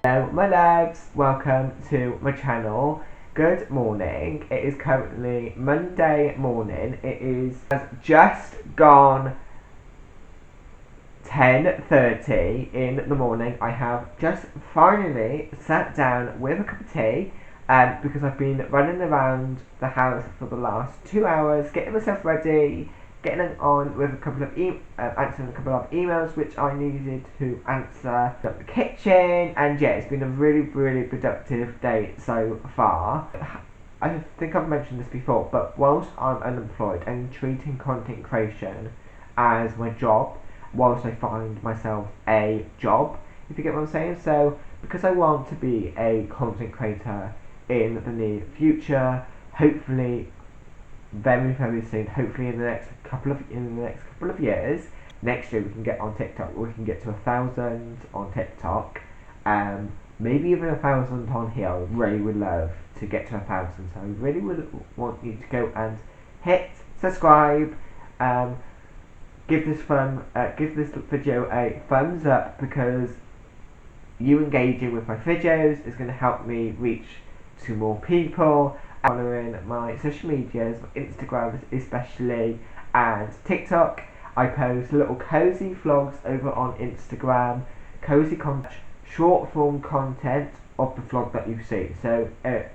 Hello my loves, welcome to my channel. Good morning, it is currently Monday morning. It has just gone 10:30 in the morning. I have just finally sat down with a cup of tea because I've been running around the house for the last 2 hours getting myself ready, getting on with a couple of answering a couple of emails which I needed to answer at the kitchen, and yeah, it's been a really productive day so far. I think I've mentioned this before, but whilst I'm unemployed and treating content creation as my job, whilst I find myself a job, if you get what I'm saying. So because I want to be a content creator in the near future, hopefully very soon, hopefully in the next couple of years. Next year we can get on TikTok. We can get to 1,000 on TikTok. Maybe even 1,000 on here. I really would love to get to 1,000. So I really would want you to go and hit subscribe. Give this video a thumbs up, because you engaging with my videos is going to help me reach to more people. Following my social medias, Instagram especially, and TikTok. I post little cozy vlogs over on Instagram, cozy content, short form content of the vlog that you see. So a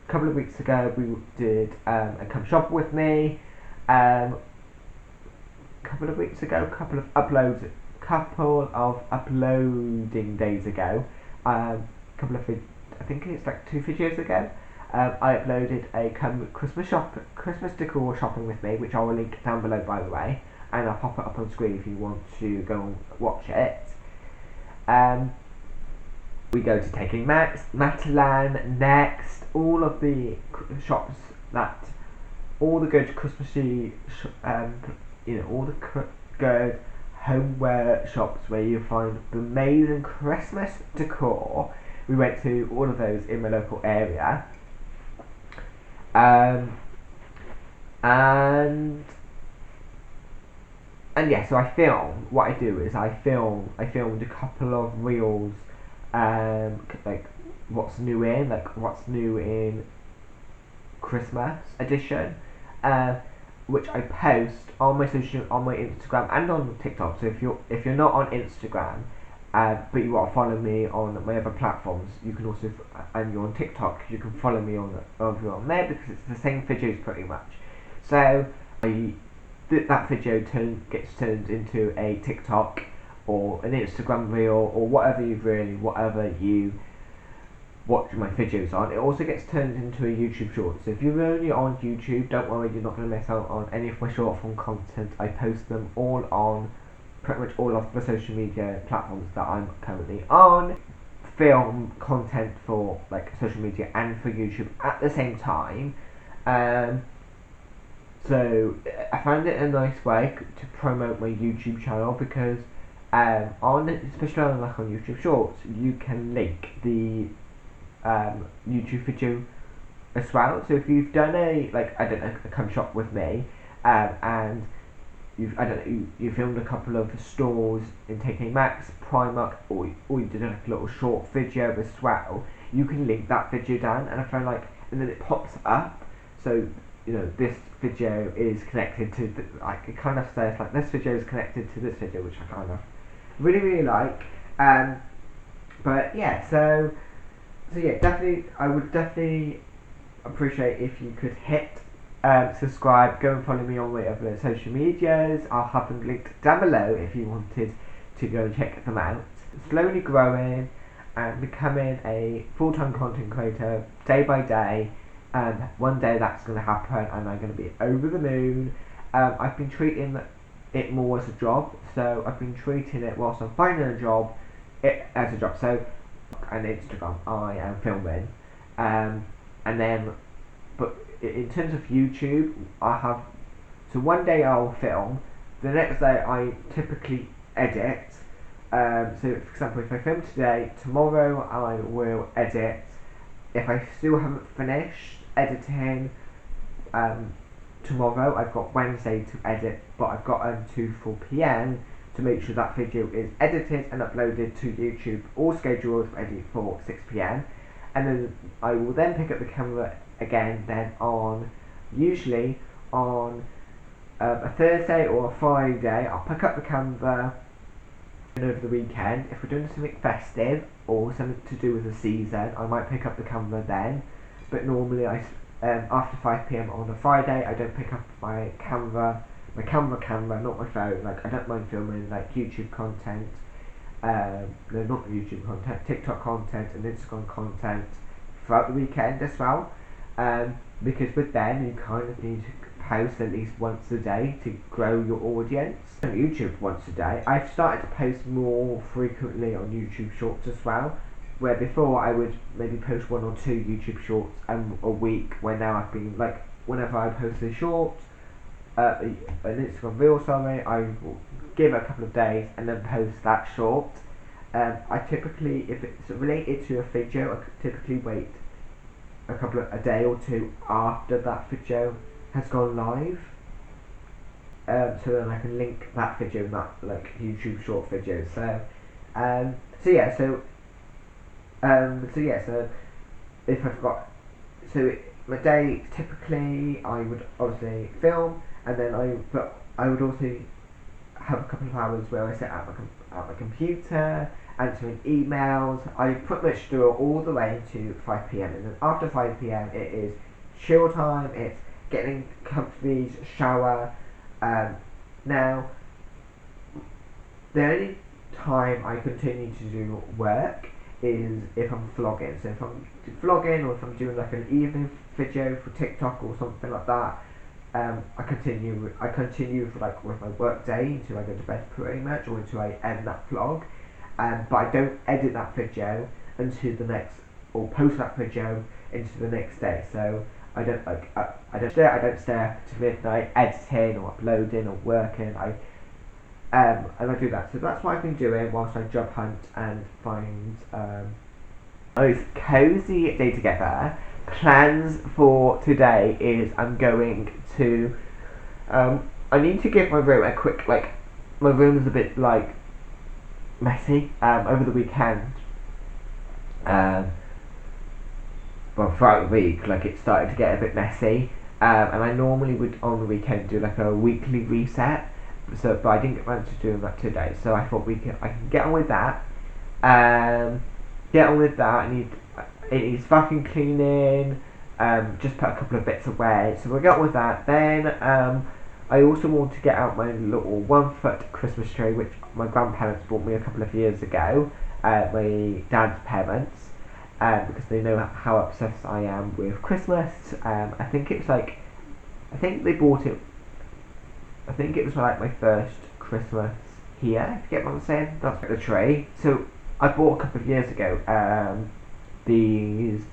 couple of weeks ago we did a come shop with me. Couple of uploading days ago, I think it's like 2 videos ago, I uploaded a Christmas decor shopping with me, which I will link down below by the way, and I'll pop it up on screen if you want to go and watch it. We go to Taking Max, Matalan, Next, all of the shops that, all the good Christmassy, all the good homeware shops where you find the amazing Christmas decor. We went to all of those in my local area, and yeah, so I film. What I do is I filmed a couple of reels, like what's new in Christmas edition, which I post on my Instagram and on TikTok. So if you're not on Instagram, but you want to follow me on my other platforms, you can also, and you're on TikTok, you can follow me over on there, because it's the same videos pretty much. So that video gets turned into a TikTok or an Instagram reel, or whatever you watch my videos on. It also gets turned into a YouTube short. So if you're only on YouTube, don't worry, you're not going to miss out on any of my short form content. I post them all on pretty much all of the social media platforms that I'm currently on. Film content for like social media and for YouTube at the same time. So I found it a nice way to promote my YouTube channel, because especially on YouTube Shorts, you can link the YouTube video as well. So if you've done a come shop with me, and you filmed a couple of stores in Taking Max, Primark, or you did a little short video as well, you can link that video down, and I feel like, and then it pops up, so this video is connected to it kind of says like this video is connected to this video, which I kind of really like. But yeah, so yeah, definitely, I would definitely appreciate if you could hit subscribe, go and follow me on my other social medias. I'll have them linked down below if you wanted to go and check them out. Slowly growing and becoming a full-time content creator day by day, and one day that's going to happen and I'm going to be over the moon. I've been treating it more as a job, so I've been treating it whilst I'm finding a job, as a job. So and Instagram I am filming, and then, but in terms of YouTube, so one day I'll film, the next day I typically edit. So for example, if I film today, tomorrow I will edit. If I still haven't finished editing tomorrow, I've got Wednesday to edit, but I've got until 4 PM to make sure that video is edited and uploaded to YouTube, all scheduled ready for 6 p.m. And then I will then pick up the camera again then usually on a Thursday or a Friday. I'll pick up the camera over the weekend. If we're doing something festive or something to do with the season, I might pick up the camera then. But normally after 5 p.m. on a Friday, I don't pick up my camera, not my phone. Like, I don't mind filming like YouTube content, no, not YouTube content, TikTok content and Instagram content throughout the weekend as well. Because with them, you kind of need to post at least once a day to grow your audience. On YouTube once a day. I've started to post more frequently on YouTube Shorts as well, where before I would maybe post 1 or 2 YouTube Shorts a week, where now I've been like, whenever I post a short, an Instagram reel, I will give it a couple of days and then post that short. I typically, if it's related to a video, I typically wait a day or 2 after that video has gone live, so then I can link that video in that like YouTube short video. So if I've got, my day typically I would obviously film, and then I would also have a couple of hours where I sit at my computer answering emails. I pretty much do it all the way to 5 p.m. and then after 5 p.m. it is chill time. It's getting comfy, shower. Now, the only time I continue to do work is if I'm vlogging. So if I'm vlogging, or if I'm doing like an evening video for TikTok or something like that, I continue for like with my work day until I go to bed pretty much, or until I end that vlog. But I don't edit that video until the next, or post that video into the next day. So I don't stay up to midnight editing or uploading or working. And I do that. So that's what I've been doing whilst I job hunt and find a cozy day together. Plans for today is I'm going to I need to give my room a quick, like, my room is a bit like messy over the weekend. Well, throughout the week, like, it started to get a bit messy, and I normally would on the weekend do like a weekly reset, but I didn't get around to doing that today, so I thought I can get on with that. It needs fucking cleaning, just put a couple of bits away, so we'll get on with that. Then I also want to get out my little 1-foot Christmas tree, which my grandparents bought me a couple of years ago, my dad's parents. Because they know how obsessed I am with Christmas. I think they bought it, I think it was like my first Christmas here, if you get what I'm saying. That's the tree. So I bought a couple of years ago these,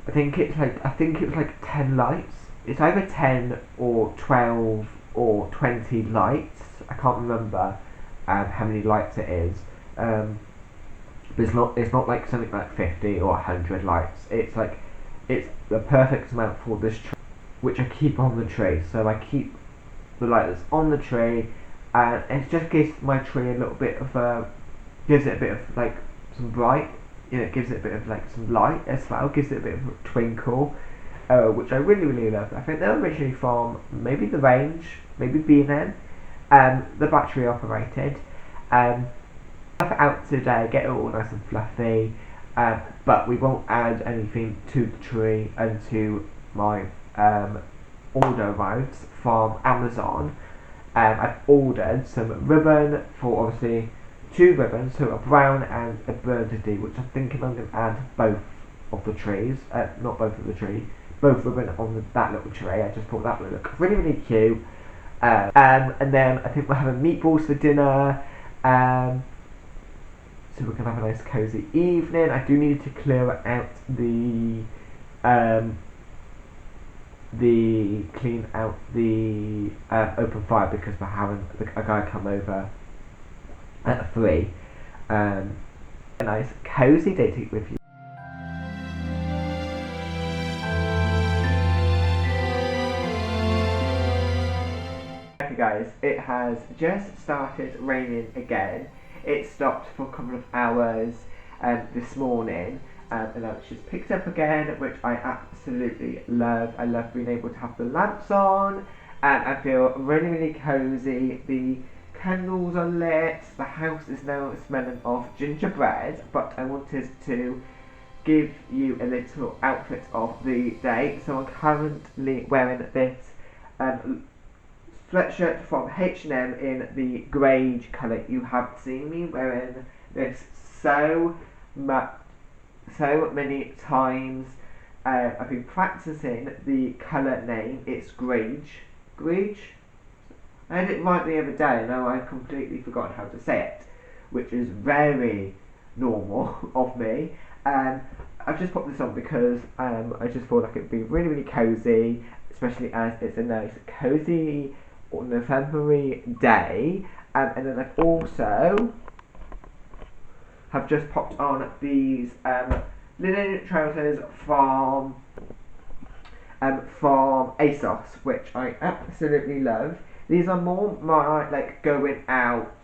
I think it was like 10 lights. It's either 10 or 12 or 20 lights. I can't remember how many lights it is. But it's not like something like 50 or 100 lights. It's the perfect amount for this tree, which I keep on the tree. So I keep the light that's on the tree, and it just gives my tree a little bit of gives it a bit of like some bright, it gives it a bit of like some light as well, gives it a bit of a twinkle, which I really, really love. I think they're originally from maybe the range, maybe B&M, the battery operated. Out today, get it all nice and fluffy, but we won't add anything to the tree until my order arrives from Amazon. I've ordered some ribbon for, obviously, 2 ribbons, so a brown and a burgundy, which I'm thinking I'm going to add both of the trees, not both of the tree, both ribbon on that little tree. I just thought that would look really, really cute. And then I think we're having meatballs for dinner. So we can have a nice cozy evening. I do need to clear out clean out the open fire, because we're having a guy come over at 3. A nice cozy day with you. guys, it has just started raining again. It stopped for a couple of hours this morning, and now it's just picked up again, which I absolutely love. I love being able to have the lamps on, and I feel really, really cozy. The candles are lit, the house is now smelling of gingerbread, but I wanted to give you a little outfit of the day. So I'm currently wearing this sweatshirt from H&M in the greige colour. You have seen me wearing this so many times. I've been practicing the colour name. It's greige. Greige? I had it right the other day, and now I've completely forgotten how to say it, which is very normal of me. I've just put this on because I just thought like it'd be really, really cozy, especially as it's a nice cozy November day. And then I've also have just popped on these linen trousers from ASOS, which I absolutely love. These are more my like going out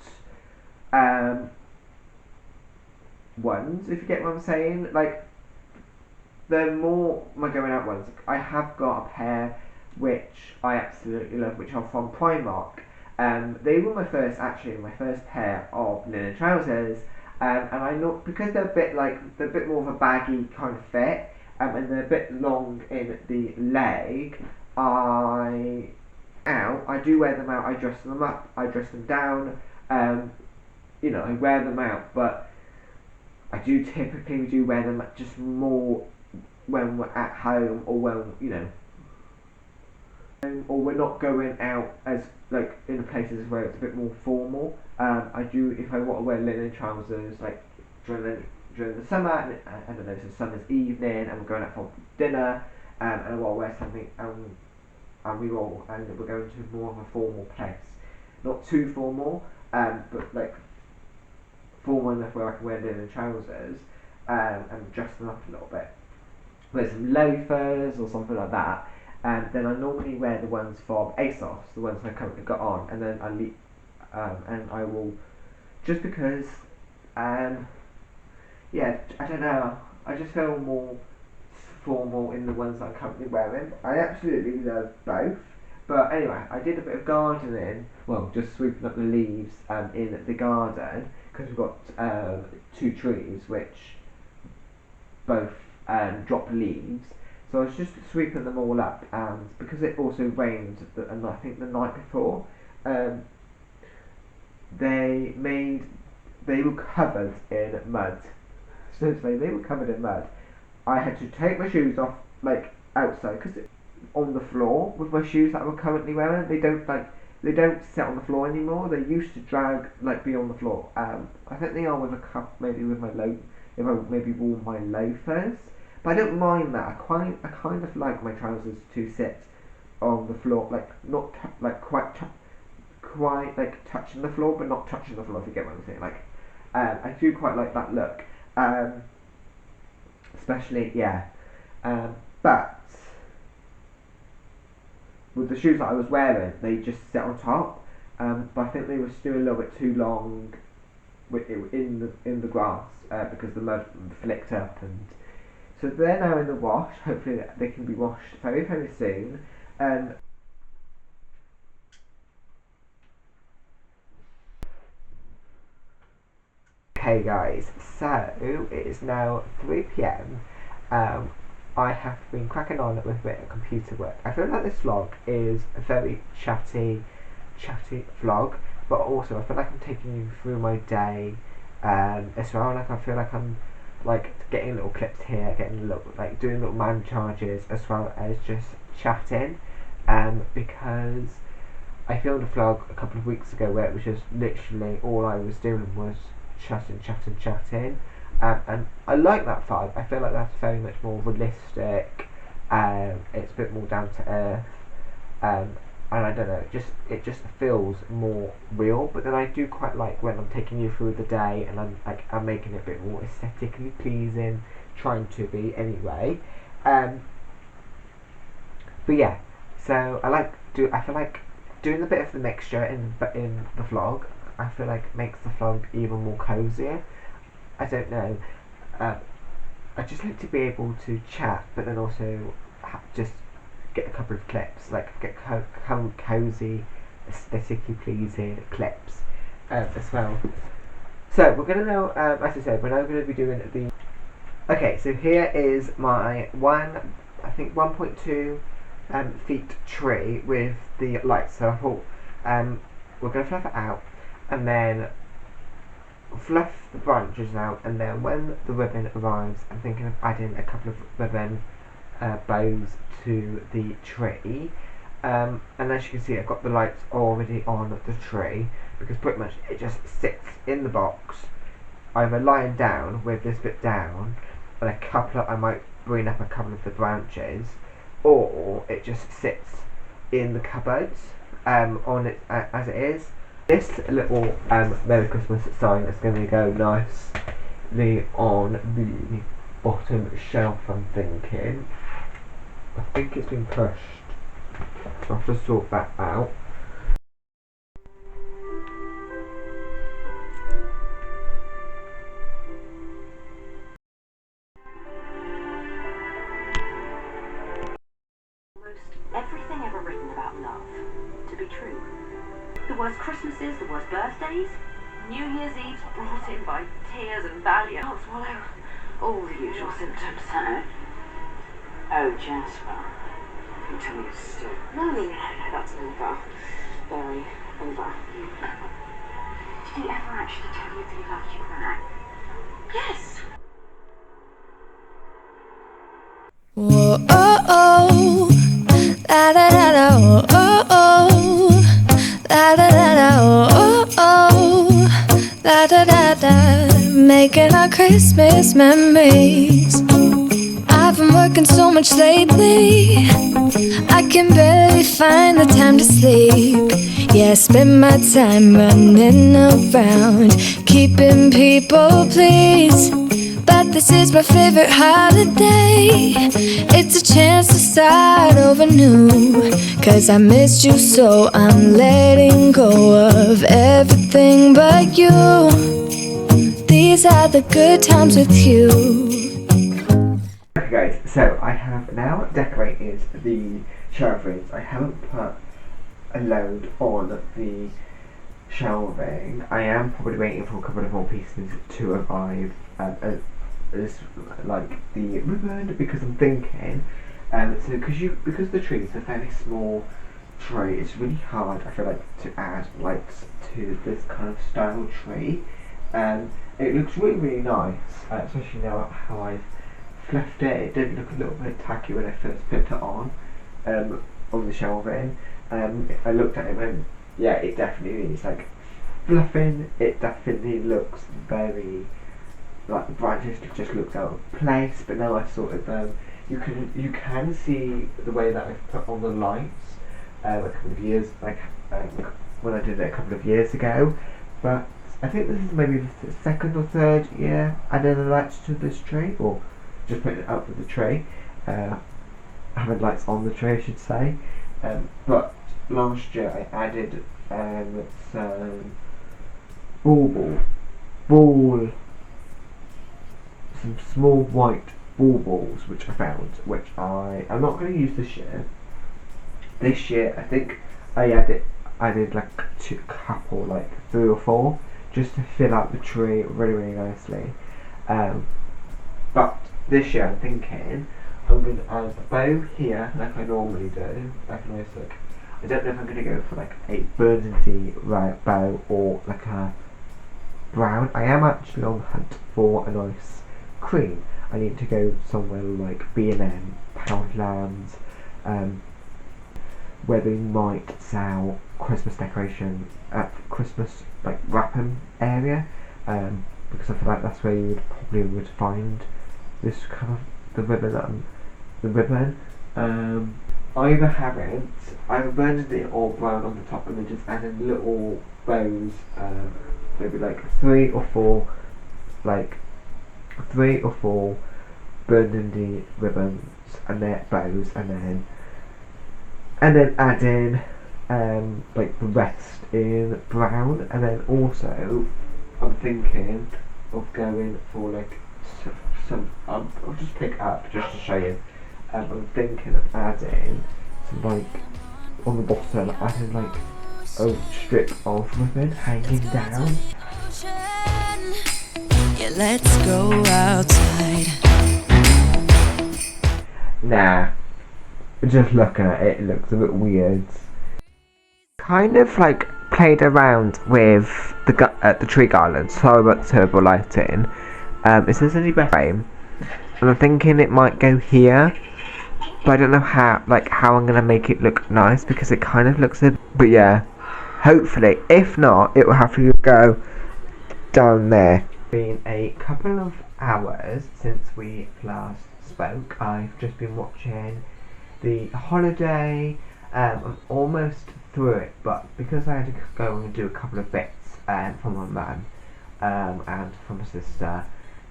ones, if you get what I'm saying. Like, they're more my going out ones. I have got a pair which I absolutely love, which are from Primark. They were my first pair of linen trousers, and I know because they're a bit more of a baggy kind of fit, and they're a bit long in the leg. I do wear them out. I dress them up. I dress them down. I wear them out, but I do typically wear them just more when we're at home, or when or we're not going out as like in places where it's a bit more formal. I do, if I want to wear linen trousers like during the summer, and I don't know, it's a summer's evening, and we're going out for dinner, and I want to wear something, and we're going to more of a formal place, not too formal, but like formal enough where I can wear linen trousers, and dress them up a little bit. Wear some loafers or something like that, and then I normally wear the ones from ASOS, the ones I currently got on, and then I will, just because, yeah, I don't know, I just feel more formal in the ones that I'm currently wearing. I absolutely love both. But anyway, I did a bit of gardening, well, just sweeping up the leaves in the garden, because we've got 2 trees which both drop leaves. So I was just sweeping them all up, and because it also rained, and I think the night before, they were covered in mud. Seriously, they were covered in mud. I had to take my shoes off, like, outside, because on the floor with my shoes that I'm currently wearing, they don't sit on the floor anymore. They used to be on the floor. I think they are with a cup, maybe with if I maybe wore my loafers, but I don't mind that. I kind of like my trousers to sit on the floor, like not quite like touching the floor, but not touching the floor. If you get what I'm saying, like I do quite like that look. Especially, yeah. But with the shoes that I was wearing, they just sit on top. But I think they were still a little bit too long in the grass, because the mud flicked up, and so they're now in the wash. Hopefully they can be washed very, very soon. Okay guys, so it is now 3 p.m. I have been cracking on with a bit of computer work. I feel like this vlog is a very chatty vlog, but also I feel like I'm taking you through my day as well. Like I feel like I'm like getting little clips here, doing little man charges, as well as just chatting, because I filmed a vlog a couple of weeks ago where it was just literally all I was doing was chatting, and I like that vibe. I feel like that's very much more realistic. It's a bit more down to earth, and I don't know, it just feels more real. But then I do quite like when I'm taking you through the day, and I'm making it a bit more aesthetically pleasing, trying to be anyway. But yeah, so I feel like doing a bit of the mixture in the vlog, I feel like makes the vlog even more cozier. I don't know. I just like to be able to chat, but then also just get a couple of clips, like get cozy, aesthetically pleasing clips as well. So we're gonna now, as I said, we're now going to be doing the. Okay, so here is my 1.2 feet tree with the lights. So I thought we're going to fluff it out, and then fluff the branches out, and then when the ribbon arrives, I'm thinking of adding a couple of ribbon bows to the tree. And as you can see, I've got the lights already on the tree because pretty much it just sits in the box, either lying down with this bit down, and I might bring up a couple of the branches, or it just sits in the cupboards on it as it is. This little Merry Christmas sign is going to go nicely on the bottom shelf, I'm thinking. I think it's been pushed. I'll have to sort that out. Almost everything ever written about love to be true. The worst Christmases, the worst birthdays, New Year's Eve brought in by tears and valiant can't swallow, all the usual symptoms. Oh, Jasper. You tell me it's still. No, that's over. Very over. Did he ever actually tell you that he loved you back? Yes! Whoa, oh, oh, la da da da, oh, oh, la da da da, oh, oh, la da da da, making our Christmas memories. I've been working so much lately, I can barely find the time to sleep. Yeah, I spend my time running around, keeping people pleased. But this is my favorite holiday. It's a chance to start over new. 'Cause I missed you, so I'm letting go of everything but you. These are the good times with you. Okay guys, so I have now decorated the shelvings. I haven't put a load on the shelving. I am probably waiting for a couple of more pieces to arrive. Like the ribbon, because I'm thinking so because the tree is a fairly small tree, it's really hard, I feel like, to add lights to this kind of style tree. It looks really nice, especially now how I've fluffed it. It did look a little bit tacky when I first put it on the shelving. I looked at it and went, yeah, it definitely needs like fluffing. It definitely looks very, like, the branches just looks out of place. But now I sort of you can see the way that I've put on the lights a couple of years, like when I did it a couple of years ago. But I think this is maybe the second or third year adding the lights to this tree, or just putting it up with the tree, having lights on the tree, I should say. But last year I added some some small white balls which I found, which I'm not going to use this year. This year I think I added like a couple, like 3 or 4, just to fill out the tree really nicely. But this year I'm thinking I'm going to add a bow here like I normally do, like a nice look. I don't know if I'm going to go for like a burgundy bow or like a brown. I am actually on the hunt for a nice cream. I need to go somewhere like B&M, Poundlands, where they might sell Christmas decoration at Christmas like wrapping area, because I feel like that's where you would find this kind of the ribbon. Either blended it all brown on the top and then just added little bows, maybe like 3 or 4 burgundy ribbons and their bows, and then adding like the rest in brown, and then also I'm thinking of going for like some I'll just pick up just to show you. I'm thinking of adding some like on the bottom, adding like a strip of ribbon hanging down. Yeah, let's go outside. Nah, just looking at it, it looks a bit weird. Kind of like played around with the tree garland. Sorry about the terrible lighting. It says any best frame, and I'm thinking it might go here, but I don't know how I'm gonna make it look nice because it kind of looks a. But yeah, hopefully, if not, it will have to go down there. Been a couple of hours since we last spoke. I've just been watching The Holiday. I'm almost through it, but because I had to go and do a couple of bits from my mum and from my sister,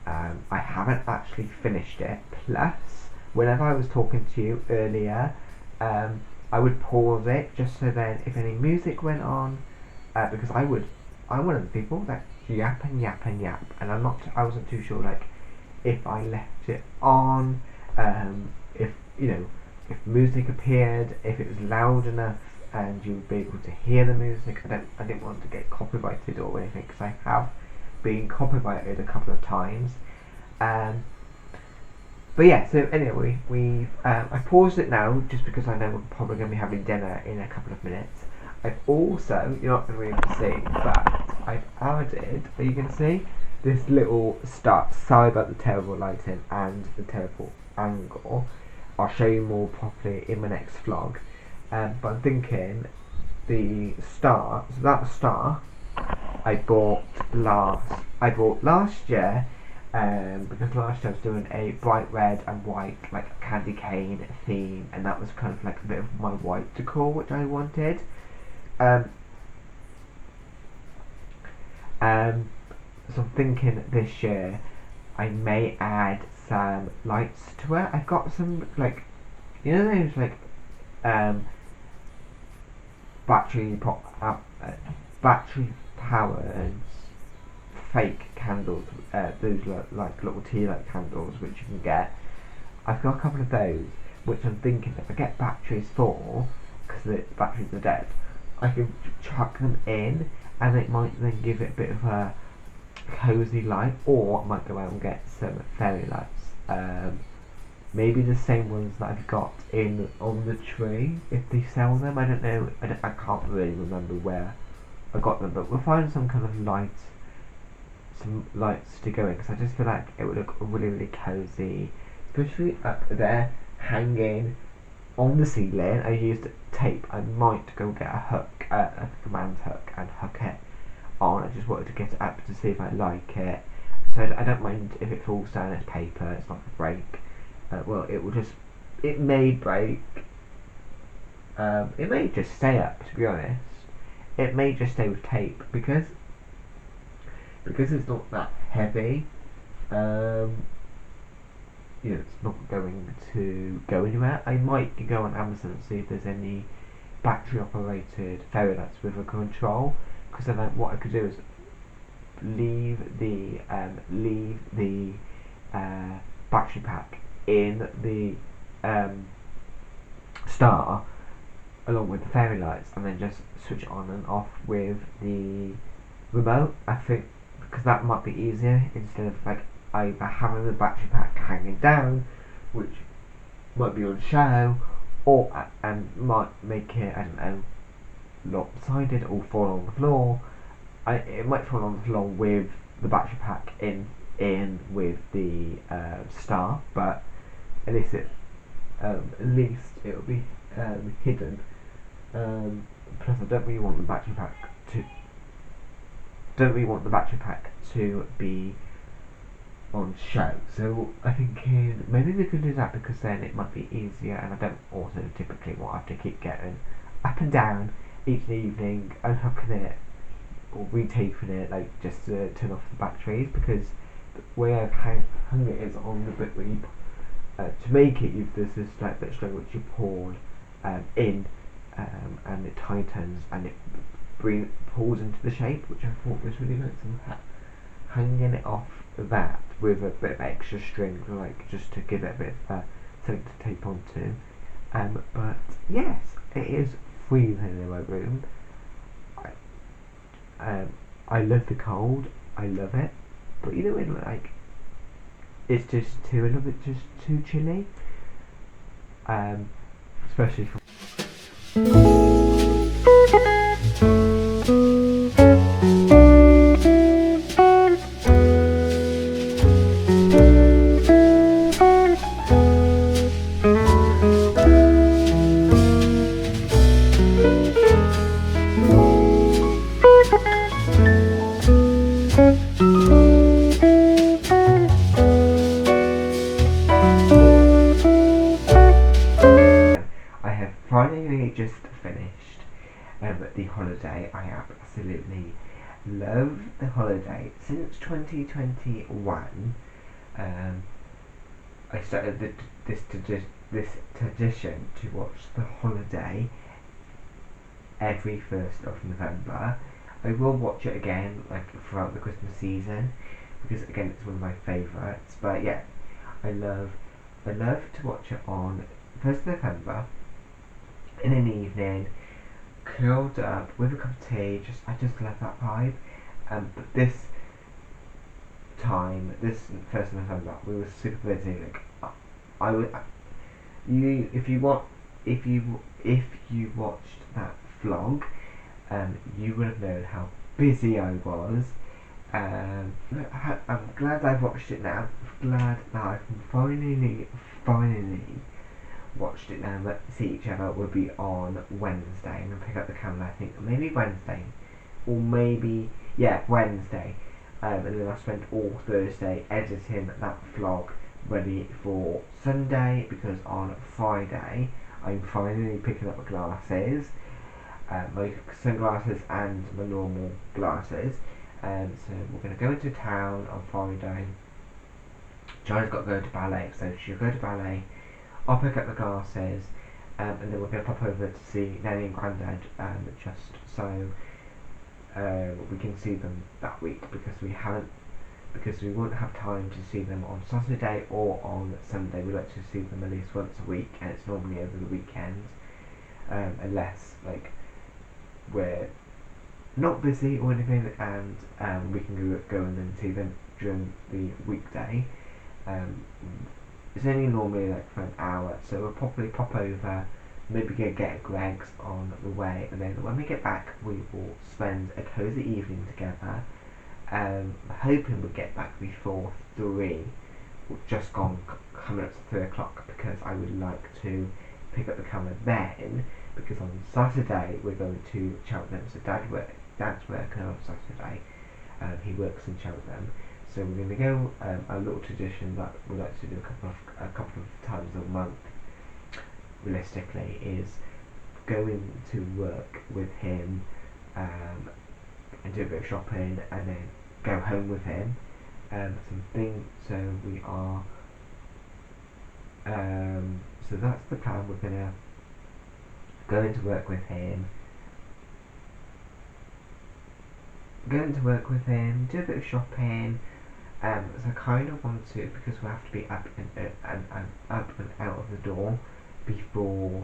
I haven't actually finished it. Plus, whenever I was talking to you earlier, I would pause it just so then if any music went on, because I'm one of the people that yap and yap and yap, and I wasn't too sure like if I left it on, if if music appeared, if it was loud enough and you would be able to hear the music. I didn't want to get copyrighted or anything because I have been copyrighted a couple of times. But yeah, so anyway, I paused it now just because I know we're probably going to be having dinner in a couple of minutes. I've also, you're not going to be able to see, but I've added, are you going to see? This little star. Sorry about the terrible lighting and the terrible angle. I'll show you more properly in my next vlog. But I'm thinking the star, so that star I bought last year, because last year I was doing a bright red and white like candy cane theme, and that was kind of like a bit of my white decor which I wanted. So I'm thinking this year I may add some lights to it. I've got some like, those like battery powered fake candles, those like little tea light candles which you can get. I've got a couple of those which I'm thinking if I get batteries for, because the batteries are dead, I can chuck them in and it might then give it a bit of a cozy light, or I might go out and get some fairy lights, maybe the same ones that I've got on the tree if they sell them. I don't know, I can't really remember where I got them, but we'll find some kind of some lights to go in, because I just feel like it would look really really cozy, especially up there hanging on the ceiling. I used tape. I might go get a hook, a command hook, and hook it on. I just wanted to get it up to see if I like it. So I don't mind if it falls down. It's paper. It's not a break. Well, it may break. It may just stay up. To be honest, it may just stay with tape because it's not that heavy. It's not going to go anywhere. I might go on Amazon and see if there's any battery operated fairy lights with a control, because then what I could do is leave the battery pack in the star along with the fairy lights, and then just switch it on and off with the remote. I think because that might be easier instead of like either having the battery pack hanging down, which might be on show, or and might make it, I don't know, lopsided or fall on the floor. It might fall on the floor with the battery pack in with the star, but at least it'll be hidden. Plus, I don't really want the battery pack to be on show. So I think maybe we could do that, because then it might be easier, and I don't also typically want to keep getting up and down each evening, unhooking it or retaping it, like just to turn off the batteries, because the way I've hung it is on the bit where to make it, there's this like bit string which you pull in and it tightens and it pulls into the shape, which I thought was really nice. And hanging it off that with a bit of extra string, like just to give it a bit of something to tape onto. But yes, it is freezing in my room. I love the cold. I love it. But you know when like it's just a little bit just too chilly. Especially for I have finally just finished the holiday. I absolutely love the holiday. Since 2021, I started this tradition to watch the holiday every 1st of November. I will watch it again like throughout the Christmas season because again it's one of my favourites. But yeah, I love to watch it on 1st of November in an evening, curled up with a cup of tea. I just love that vibe. But this time, this 1st of November, we were super busy. Like I would, you if you watched that vlog, you would have known how busy I was. I'm glad I've watched it now. I'm glad that I can finally watched it now. But see each other will be on Wednesday. I'm gonna pick up the camera. I think maybe Wednesday, or maybe Wednesday. And then I'll spend all Thursday editing that vlog ready for Sunday because on Friday I'm finally picking up my glasses, my sunglasses and my normal glasses. So we're going to go into town on Friday. John's got to go to ballet, so she'll go to ballet. I'll pick up the glasses, and then we're going to pop over to see Nanny and Grandad, just so we can see them that week because we won't have time to see them on Saturday or on Sunday. We like to see them at least once a week, and it's normally over the weekend, unless like we're not busy or anything, and we can go and then see them during the weekday. It's only normally like for an hour, so we'll probably pop over, maybe go get Greg's on the way, and then when we get back we will spend a cosy evening together. Hoping we'll get back before 3, just coming up to 3 o'clock, because I would like to pick up the camera then, because on Saturday we're going to Cheltenham, so Dad's working on Saturday, he works in Cheltenham, so we're going to go, a little tradition that we like to do a couple of times a month, realistically, is going to work with him, and do a bit of shopping, and then go home with him. So we are. So that's the plan. We're gonna go into work with him. Do a bit of shopping. So I kind of want to, because we have to be up and out of the door before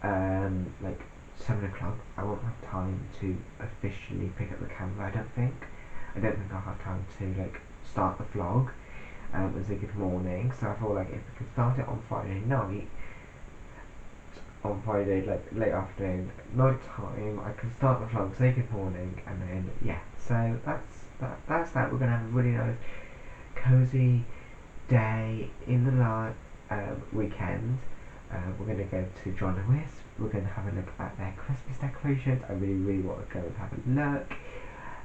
like 7 o'clock. I won't have time to officially pick up the camera. I don't think I'll have time to like start the vlog and say good morning. So I thought like if we could start it on Friday night, like late afternoon, night time, I can start the vlog, say good morning, and then so that's that. We're gonna have a really nice cozy day in the weekend. We're going to go to John Lewis. We're going to have a look at their Christmas decorations. I really want to go and have a look.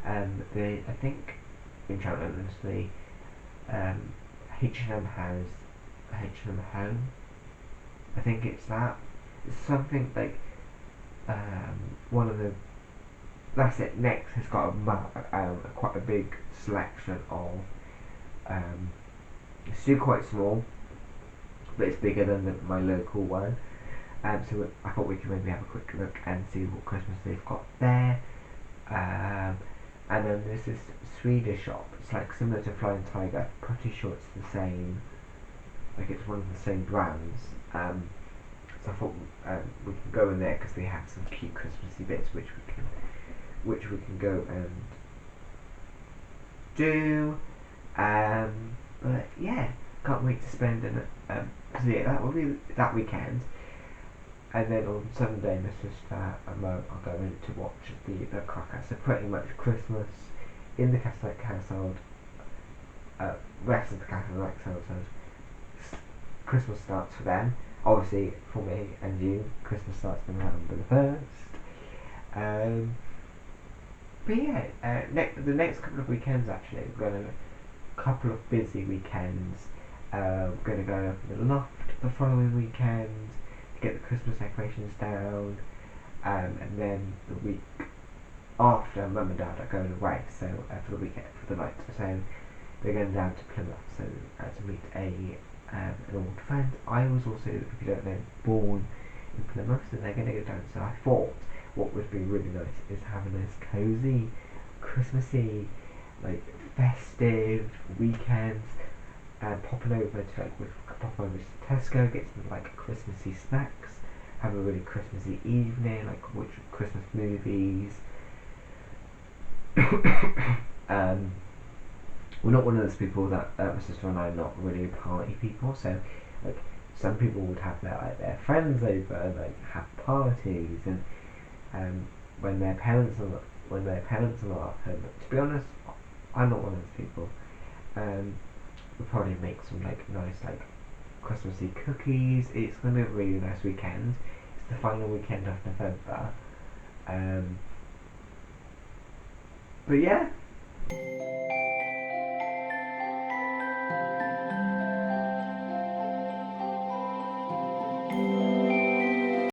I think in Cheltenham, honestly, H&M has H&M Home. I think it's that. It's something like one of the. That's it. Next has got quite a big selection of. It's still quite small, but it's bigger than my local one. So I thought we could maybe have a quick look and see what Christmas they've got there. And then there's this Swedish shop. It's like similar to Flying Tiger. Pretty sure it's the same. Like it's one of the same brands. So I thought we can go in there because they have some cute Christmassy bits which we can go and do. But yeah, can't wait to spend so yeah, that will be that weekend. And then on Sunday, my sister and Mo are going to watch the cracker. So pretty much Christmas in the Catholic household. Rest of the Catholic household. Christmas starts for them. Obviously, for me and you, Christmas starts on November the 1st. But yeah, the next couple of weekends actually, we're going to a couple of busy weekends. We're going to go up in the loft the following weekend to get the Christmas decorations down, and then the week after, Mum and Dad are going away, so for the weekend, for the night, so they're going down to Plymouth, so to meet an old friend. I was also, if you don't know, born in Plymouth, so they're going to go down. So I thought what would be really nice is have a nice cozy, Christmassy, like festive weekends, and popping over to pop over to Tesco, get some like Christmassy snacks, have a really Christmassy evening, like watch Christmas movies. We're not one of those people that my sister and I are not really party people. So like some people would have their friends over and like have parties, and when their parents are not at home. But to be honest, I'm not one of those people. We'll probably make some like nice like Christmassy cookies. It's gonna be a really nice weekend. It's the final weekend of November. But yeah,